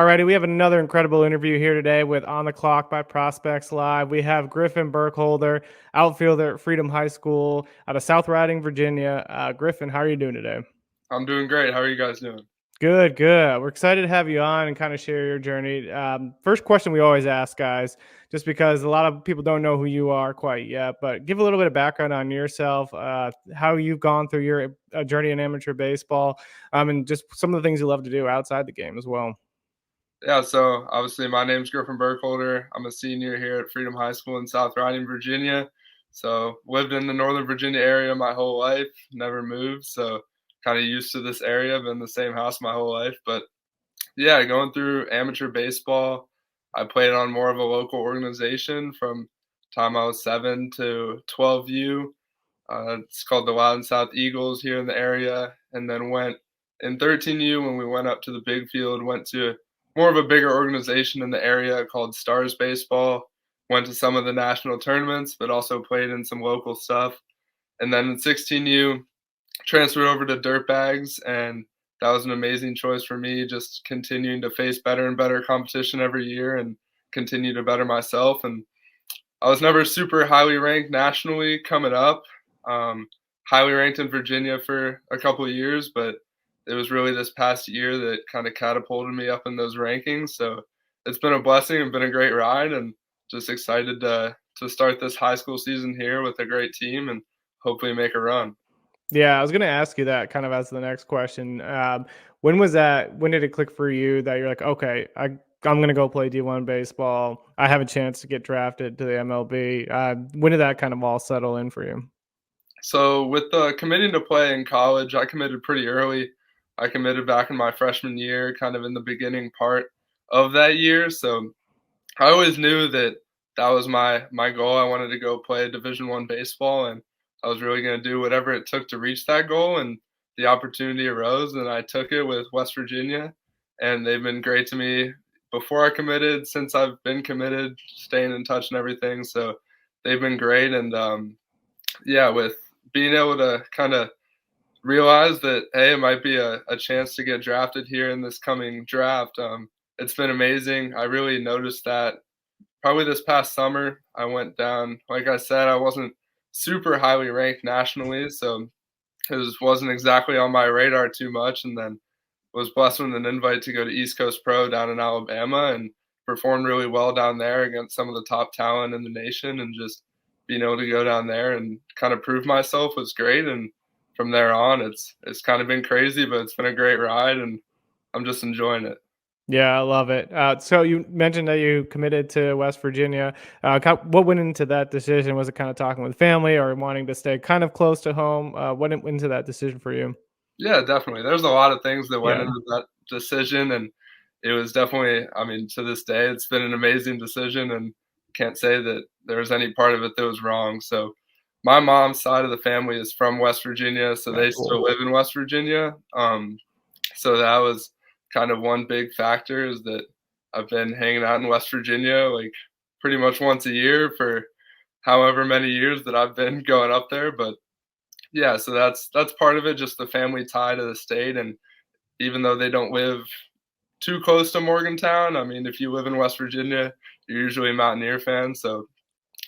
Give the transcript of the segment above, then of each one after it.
Alrighty, we have another incredible interview here today with On the Clock by Prospects Live. We have Griffin Burkholder, outfielder at Freedom High School out of South Riding, Virginia. Griffin, how are you doing today? I'm doing great. How are you guys doing? Good, good. We're excited to have you on and kind of share your journey. First question we always ask guys, just because a lot of people don't know who you are quite yet, but give a little bit of background on yourself, how you've gone through your journey in amateur baseball, and just some of the things you love to do outside the game as well. Yeah, so obviously my name's Griffin Burkholder. I'm a senior here at Freedom High School in South Riding, Virginia. So lived in the Northern Virginia area my whole life, never moved. So kind of used to this area, been in the same house my whole life. But yeah, going through amateur baseball, I played on more of a local organization from time I was 7 to 12U. It's called the Wild and South Eagles here in the area, and then went in 13U when we went up to the big field. Went to more of a bigger organization in the area called Stars Baseball. Went to some of the national tournaments, but also played in some local stuff. And then in 16U, transferred over to Dirtbags, and that was an amazing choice for me. Just continuing to face better and better competition every year, and continue to better myself. And I was never super highly ranked nationally coming up. Um, Highly ranked in Virginia for a couple of years, but it was really this past year that kind of catapulted me up in those rankings. So it's been a blessing and been a great ride, and just excited to start this high school season here with a great team and hopefully make a run. Yeah, I was going to ask you that kind of as the next question. When was that? When did it click for you that you're like, okay, I'm going to go play D1 baseball. I have a chance to get drafted to the MLB. When did that kind of all settle in for you? So with committing to play in college, I committed pretty early. I committed back in my freshman year, kind of in the beginning part of that year. So I always knew that that was my goal. I wanted to go play Division 1 baseball, and I was really going to do whatever it took to reach that goal. And the opportunity arose, and I took it with West Virginia, and they've been great to me before I committed, since I've been committed, staying in touch and everything. So they've been great, and yeah, with being able to kind of realize that hey, it might be a chance to get drafted here in this coming draft. It's been amazing. I really noticed that probably this past summer. I went down, like I said, I wasn't super highly ranked nationally, so wasn't exactly on my radar too much. And then was blessed with an invite to go to East Coast Pro down in Alabama, and performed really well down there against some of the top talent in the nation. And just being able to go down there and kind of prove myself was great. And from there on, it's kind of been crazy, but it's been a great ride, and I'm just enjoying it. Yeah, I love it. So you mentioned that you committed to West Virginia. What went into that decision? Was it kind of talking with family or wanting to stay kind of close to home? What went into that decision for you? Yeah, definitely. There's a lot of things that went Yeah. into that decision, and it was definitely, I mean, to this day, it's been an amazing decision, and can't say that there was any part of it that was wrong. So, my mom's side of the family is from West Virginia, so Oh, they cool. still live in West Virginia. So that was kind of one big factor, is that I've been hanging out in West Virginia like pretty much once a year for however many years that I've been going up there. But yeah, so that's part of it, just the family tie to the state. And even though they don't live too close to Morgantown, I mean, if you live in West Virginia, you're usually a Mountaineer fan. So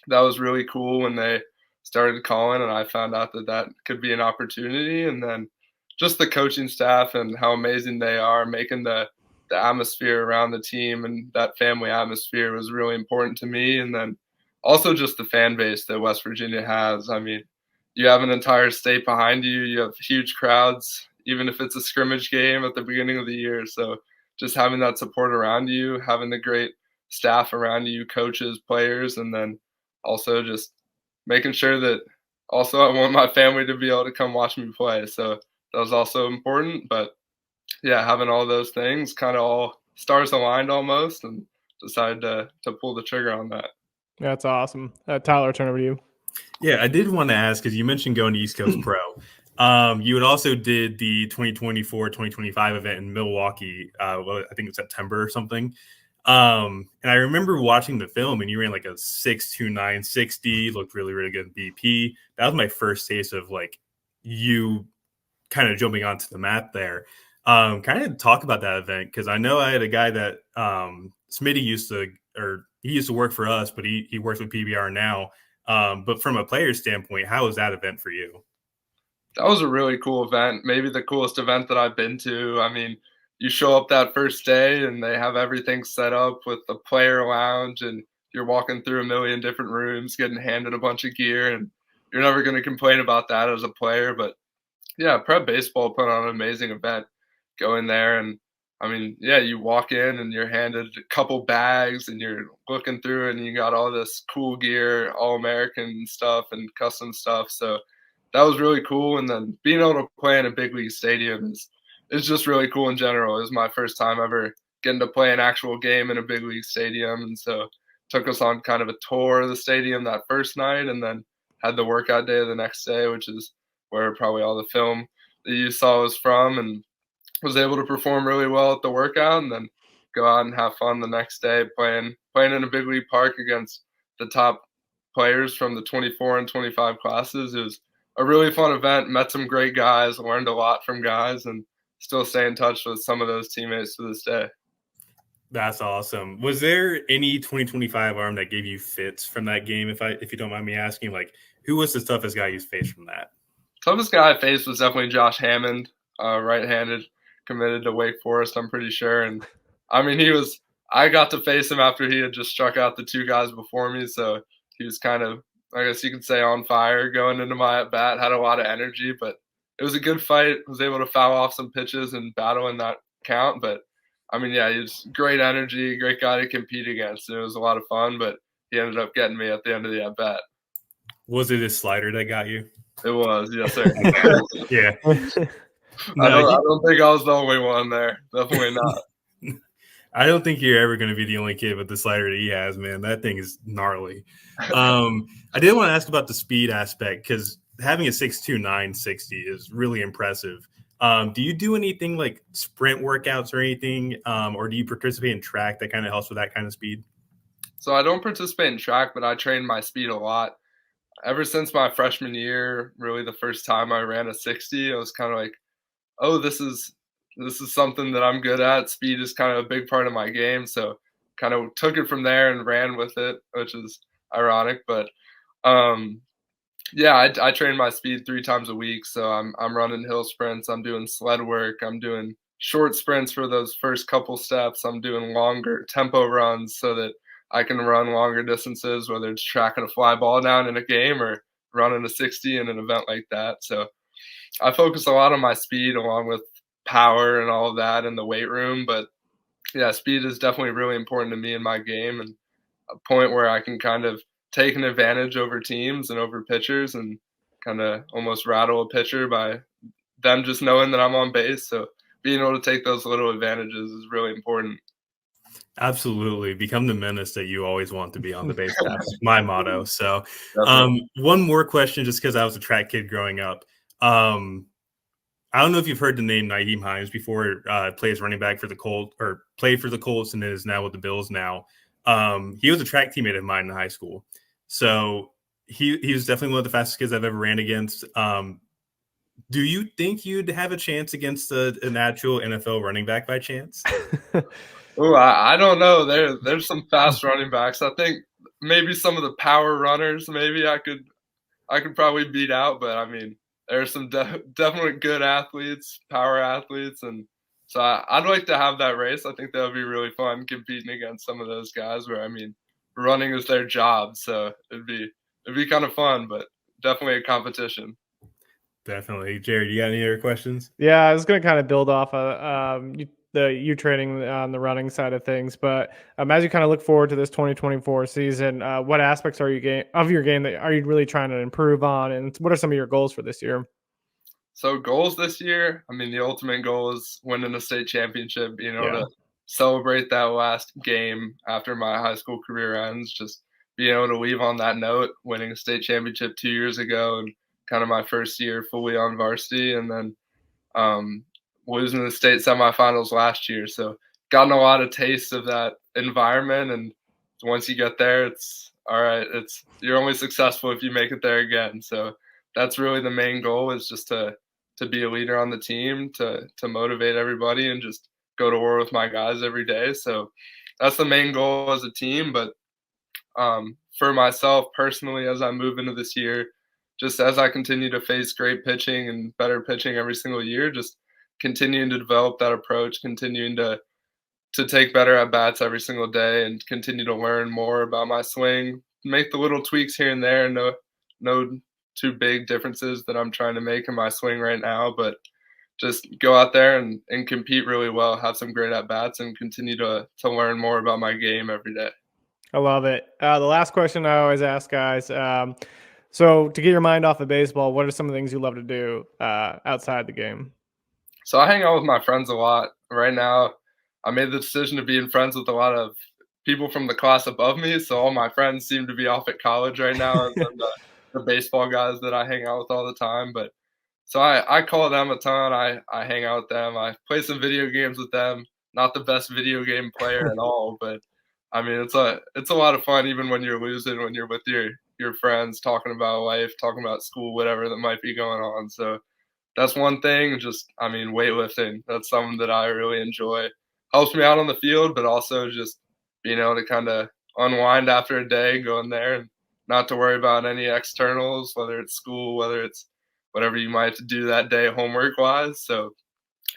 that was really cool when they started calling, and I found out that that could be an opportunity. And then just the coaching staff and how amazing they are, making the atmosphere around the team, and that family atmosphere was really important to me. And then also just the fan base that West Virginia has. I mean, you have an entire state behind you. You have huge crowds, even if it's a scrimmage game at the beginning of the year. So just having that support around you, having the great staff around you, coaches, players, and then also just making sure that also I want my family to be able to come watch me play. So that was also important. But yeah, having all those things kind of all stars aligned almost, and decided to pull the trigger on that. That's awesome. Tyler, turn over to you. Yeah, I did want to ask because you mentioned going to East Coast Pro. You had also did the 2024-2025 event in Milwaukee. I think it's September or something. And I remember watching the film, and you ran like a 6.29 60, looked really, really good in BP. That was my first taste of like you kind of jumping onto the mat there. Kind of talk about that event, because I know I had a guy that Smitty used to work for us, but he works with PBR now. But from a player standpoint, how was that event for you? That was a really cool event, maybe the coolest event that I've been to. I mean, you show up that first day and they have everything set up with the player lounge, and you're walking through a million different rooms, getting handed a bunch of gear, and you're never going to complain about that as a player. But yeah, prep baseball put on an amazing event. Go in there and I mean, yeah, you walk in and you're handed a couple bags and you're looking through and you got all this cool gear, all American stuff and custom stuff. So that was really cool. And then being able to play in a big league stadium is just really cool in general. It was my first time ever getting to play an actual game in a big league stadium. And so took us on kind of a tour of the stadium that first night and then had the workout day the next day, which is where probably all the film that you saw was from, and was able to perform really well at the workout and then go out and have fun the next day playing in a big league park against the top players from the 24 and 25 classes. It was a really fun event, met some great guys, learned a lot from guys, and still stay in touch with some of those teammates to this day. That's awesome. Was there any 2025 arm that gave you fits from that game? If you don't mind me asking, like, who was the toughest guy you faced from that? Toughest guy I faced was definitely Josh Hammond, right-handed, committed to Wake Forest, I'm pretty sure. And I mean, I got to face him after he had just struck out the two guys before me. So he was kind of, I guess you could say, on fire going into my at bat, had a lot of energy, but it was a good fight. Was able to foul off some pitches and battle in that count. But I mean, yeah, he's great energy, great guy to compete against. And it was a lot of fun, but he ended up getting me at the end of the at bat. Was it his slider that got you? It was, yes, sir. Yeah. I don't think I was the only one there. Definitely not. I don't think you're ever going to be the only kid with the slider that he has, man. That thing is gnarly. I did want to ask about the speed aspect, because having a 6'2", 960 is really impressive. Do you do anything like sprint workouts or anything, or do you participate in track that kind of helps with that kind of speed? So I don't participate in track, but I train my speed a lot. Ever since my freshman year, really the first time I ran a 60, I was kind of like, oh, this is something that I'm good at. Speed is kind of a big part of my game. So kind of took it from there and ran with it, which is ironic. But yeah, I train my speed 3 times a week. So I'm running hill sprints. I'm doing sled work. I'm doing short sprints for those first couple steps. I'm doing longer tempo runs so that I can run longer distances, whether it's tracking a fly ball down in a game or running a 60 in an event like that. So I focus a lot on my speed along with power and all of that in the weight room. But yeah, speed is definitely really important to me in my game, and a point where I can kind of take an advantage over teams and over pitchers and kind of almost rattle a pitcher by them just knowing that I'm on base. So being able to take those little advantages is really important. Absolutely. Become the menace that you always want to be on the base. That's my motto. So one more question, just because I was a track kid growing up. I don't know if you've heard the name Naeem Hines before. Plays running back for the Colts, or played for the Colts, and is now with the Bills now. He was a track teammate of mine in high school. So he was definitely one of the fastest kids I've ever ran against. Do you think you'd have a chance against an actual NFL running back by chance? Oh, I don't know. There's some fast running backs. I think maybe some of the power runners, maybe I could probably beat out. But I mean, there's some definitely good athletes, power athletes, and so I'd like to have that race. I think that would be really fun competing against some of those guys. Where I mean, running is their job, so it'd be kind of fun, but definitely a competition. Definitely. Jared, you got any other questions? Yeah, I was going to kind of build off of you training on the running side of things, but as you kind of look forward to this 2024 season, what aspects of your game that are you really trying to improve on, and what are some of your goals for this year? So goals this year, I mean, the ultimate goal is winning a state championship, being able to celebrate that last game after my high school career ends, just being able to leave on that note, winning a state championship 2 years ago and kind of my first year fully on varsity, and then losing the state semifinals last year. So gotten a lot of taste of that environment, and once you get there, it's all right. You're only successful if you make it there again. So that's really the main goal, is just to to be a leader on the team, to motivate everybody, and just go to war with my guys every day. So that's the main goal as a team. But for myself personally, as I move into this year, just as I continue to face great pitching and better pitching every single year, just continuing to develop that approach, continuing to take better at bats every single day, and continue to learn more about my swing, make the little tweaks here and there. No too big differences that I'm trying to make in my swing right now, but just go out there and compete really well, have some great at bats, and continue to learn more about my game every day. I love it. The last question I always ask guys. So to get your mind off of baseball, what are some of the things you love to do outside the game? So I hang out with my friends a lot. Right now, I made the decision to be in friends with a lot of people from the class above me. So all my friends seem to be off at college right now, and then the baseball guys that I hang out with all the time. But so I call them a ton. I hang out with them. I play some video games with them. Not the best video game player at all, but I mean it's a lot of fun even when you're losing, when you're with your friends talking about life, talking about school, whatever that might be going on. So that's one thing. Just, I mean, weightlifting. That's something that I really enjoy. Helps me out on the field, but also just being able to kind of unwind after a day, go in there and not to worry about any externals, whether it's school, whether it's whatever you might have to do that day homework wise. So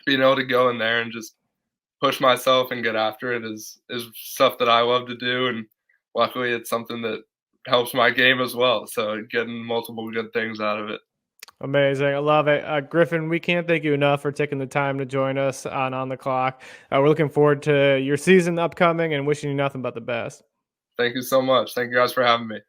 being able to go in there and just push myself and get after it is stuff that I love to do. And luckily it's something that helps my game as well. So getting multiple good things out of it. Amazing. I love it. Griffin, we can't thank you enough for taking the time to join us on the clock. We're looking forward to your season upcoming and wishing you nothing but the best. Thank you so much. Thank you guys for having me.